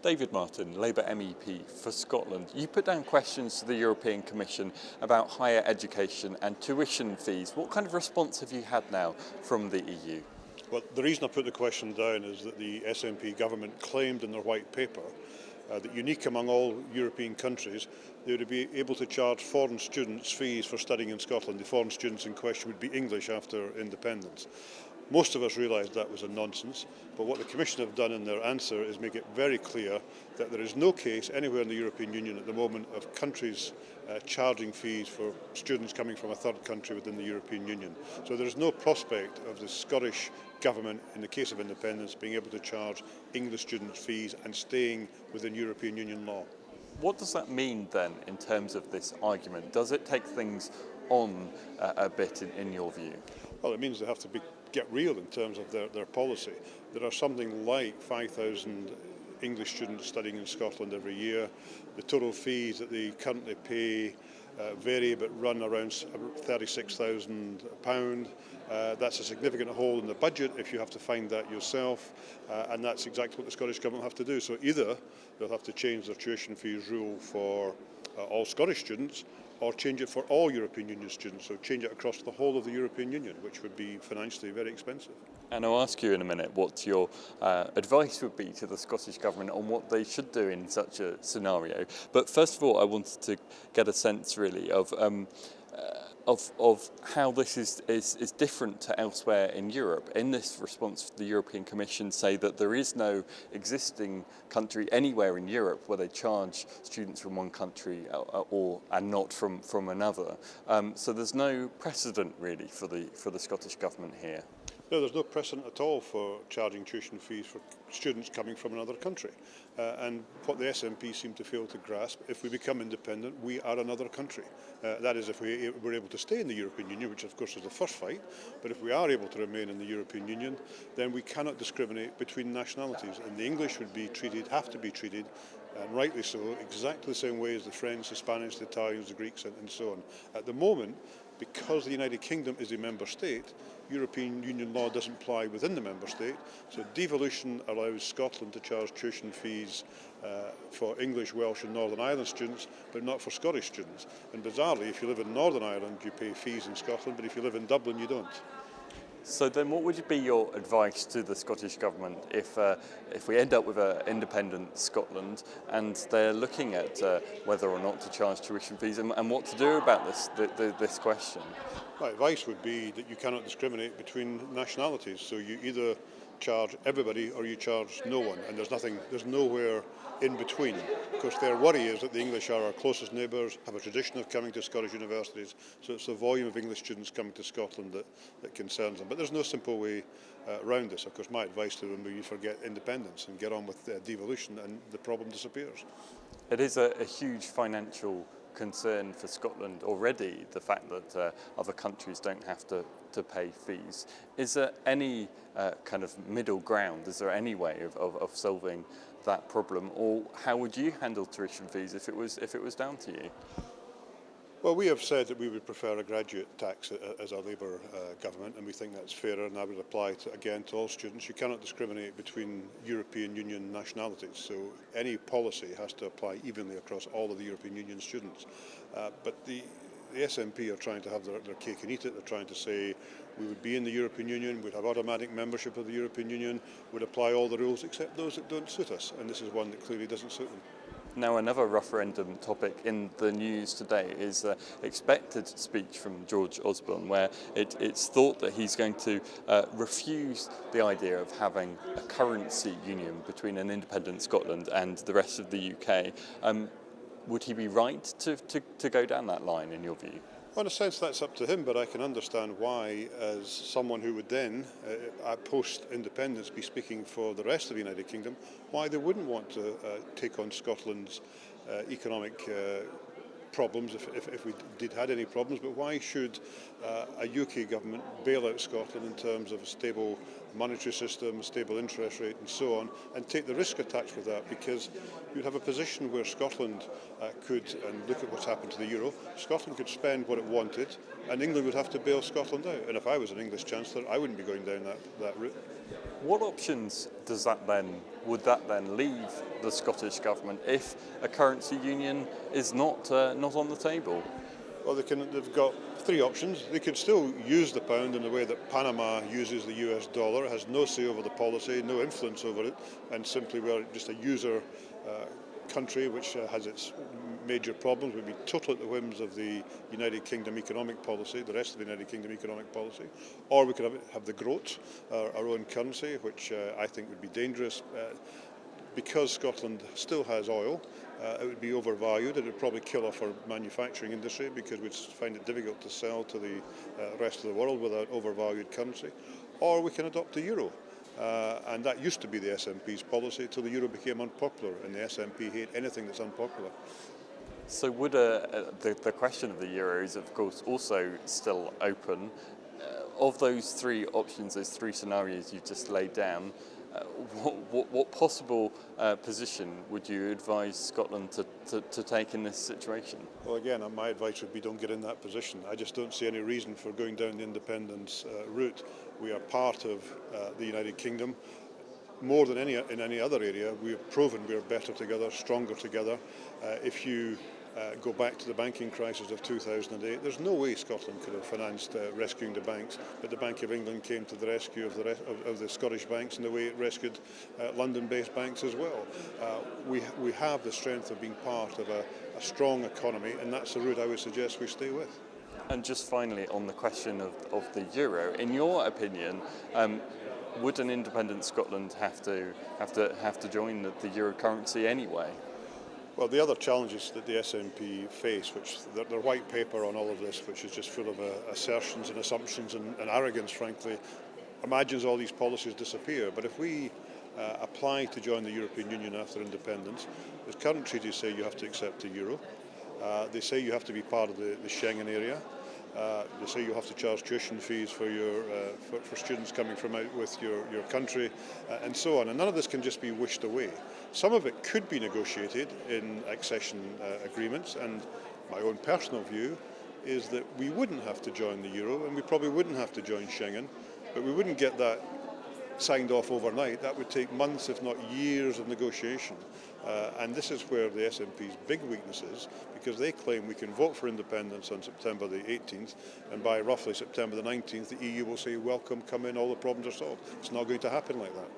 David Martin, Labour MEP for Scotland. You put down questions to the European Commission about higher education and tuition fees. What kind of response have you had now from the EU? Well, the reason I put the question down is that the SNP government claimed in their white paper that unique among all European countries, they would be able to charge foreign students fees for studying in Scotland. The foreign students in question would be English after independence. Most of us realised that was a nonsense, but what the Commission have done in their answer is make it very clear that there is no case anywhere in the European Union at the moment of countries charging fees for students coming from a third country within the European Union. So there is no prospect of the Scottish Government, in the case of independence, being able to charge English students fees and staying within European Union law. What does that mean then in terms of this argument? Does it take things on a bit in your view? Well, it means they have to get real in terms of their policy. There are something like 5,000 English students studying in Scotland every year. The total fees that they currently pay vary but run around £36,000. That's a significant hole in the budget if you have to find that yourself, and that's exactly what the Scottish Government have to do. So either they'll have to change their tuition fees rule for all Scottish students, or change it for all European Union students, so change it across the whole of the European Union, which would be financially very expensive. And I'll ask you in a minute what your advice would be to the Scottish Government on what they should do in such a scenario. But first of all, I wanted to get a sense really of how this is different to elsewhere in Europe. In this response, the European Commission say that there is no existing country anywhere in Europe where they charge students from one country and not from another. So there's no precedent really for the Scottish Government here. No, there's no precedent at all for charging tuition fees for students coming from another country. And what the SNP seem to fail to grasp, if we become independent, we are another country. That is, if we're able to stay in the European Union, which of course is the first fight, but if we are able to remain in the European Union, then we cannot discriminate between nationalities. And the English would have to be treated, and rightly so, exactly the same way as the French, the Spanish, the Italians, the Greeks, and so on. At the moment, because the United Kingdom is a member state, European Union law doesn't apply within the member state, so devolution allows Scotland to charge tuition fees for English, Welsh and Northern Ireland students, but not for Scottish students. And bizarrely, if you live in Northern Ireland, you pay fees in Scotland, but if you live in Dublin, you don't. So then what would be your advice to the Scottish Government if we end up with an independent Scotland and they're looking at whether or not to charge tuition fees and what to do about this question? My advice would be that you cannot discriminate between nationalities, so you either charge everybody or you charge no one, and there's nowhere in between. Of course, their worry is that the English are our closest neighbours, have a tradition of coming to Scottish universities, so it's the volume of English students coming to Scotland that concerns them. But there's no simple way around this. Of course, my advice to them would be forget independence and get on with devolution, and the problem disappears. It is a huge financial concern for Scotland already, the fact that other countries don't have to pay fees. Is there any kind of middle ground? Is there any way of solving that problem, or how would you handle tuition fees if it was down to you? Well, we have said that we would prefer a graduate tax as a Labour government, and we think that's fairer, and that would apply again to all students. You cannot discriminate between European Union nationalities, so any policy has to apply evenly across all of the European Union students. But the SNP are trying to have their cake and eat it. They're trying to say we would be in the European Union, we'd have automatic membership of the European Union, would apply all the rules except those that don't suit us, and this is one that clearly doesn't suit them. Now, another referendum topic in the news today is the expected speech from George Osborne, where it's thought that he's going to refuse the idea of having a currency union between an independent Scotland and the rest of the UK. Would he be right to go down that line, in your view? Well, in a sense, that's up to him, but I can understand why, as someone who would then, post-independence, be speaking for the rest of the United Kingdom, why they wouldn't want to take on Scotland's economic problems if we did had any problems, but why should a UK government bail out Scotland in terms of a stable monetary system, stable interest rate and so on, and take the risk attached with that? Because you'd have a position where Scotland could, and look at what's happened to the euro, Scotland could spend what it wanted and England would have to bail Scotland out. And if I was an English Chancellor, I wouldn't be going down that route. What options would that then leave the Scottish Government if a currency union is not on the table? Well, they've got three options. They could still use the pound in the way that Panama uses the US dollar. It has no say over the policy, no influence over it, and simply we're just a user country which has its major problems. We'd be totally at the whims of the United Kingdom economic policy, the rest of the United Kingdom economic policy. Or we could have the groat, our own currency, which I think would be dangerous. Because Scotland still has oil, it would be overvalued. It would probably kill off our manufacturing industry because we'd find it difficult to sell to the rest of the world without overvalued currency. Or we can adopt the euro. And that used to be the SNP's policy until the euro became unpopular, and the SNP hate anything that's unpopular. So would the question of the euro is, of course, also still open. Of those three options, those three scenarios you've just laid down, what possible position would you advise Scotland to take in this situation? Well, again, my advice would be don't get in that position. I just don't see any reason for going down the independence route. We are part of the United Kingdom. More than in any other area, we've proven we're better together, stronger together. If you go back to the banking crisis of 2008, there's no way Scotland could have financed rescuing the banks, but the Bank of England came to the rescue of the Scottish banks in the way it rescued London-based banks as well. We have the strength of being part of a strong economy, and that's the route I would suggest we stay with. And just finally, on the question of the euro, in your opinion, would an independent Scotland have to join the euro currency anyway? Well, the other challenges that the SNP face, which their white paper on all of this, which is just full of assertions and assumptions and arrogance, frankly, imagines all these policies disappear. But if we apply to join the European Union after independence, the current treaties say you have to accept the euro. They say you have to be part of the Schengen area. They say you have to charge tuition fees for students coming from out with your country, and so on. And none of this can just be wished away. Some of it could be negotiated in accession agreements, and my own personal view is that we wouldn't have to join the euro, and we probably wouldn't have to join Schengen, but we wouldn't get that signed off overnight. That would take months, if not years, of negotiation. And this is where the SNP's big weakness is, because they claim we can vote for independence on September the 18th, and by roughly September the 19th, the EU will say, welcome, come in, all the problems are solved. It's not going to happen like that.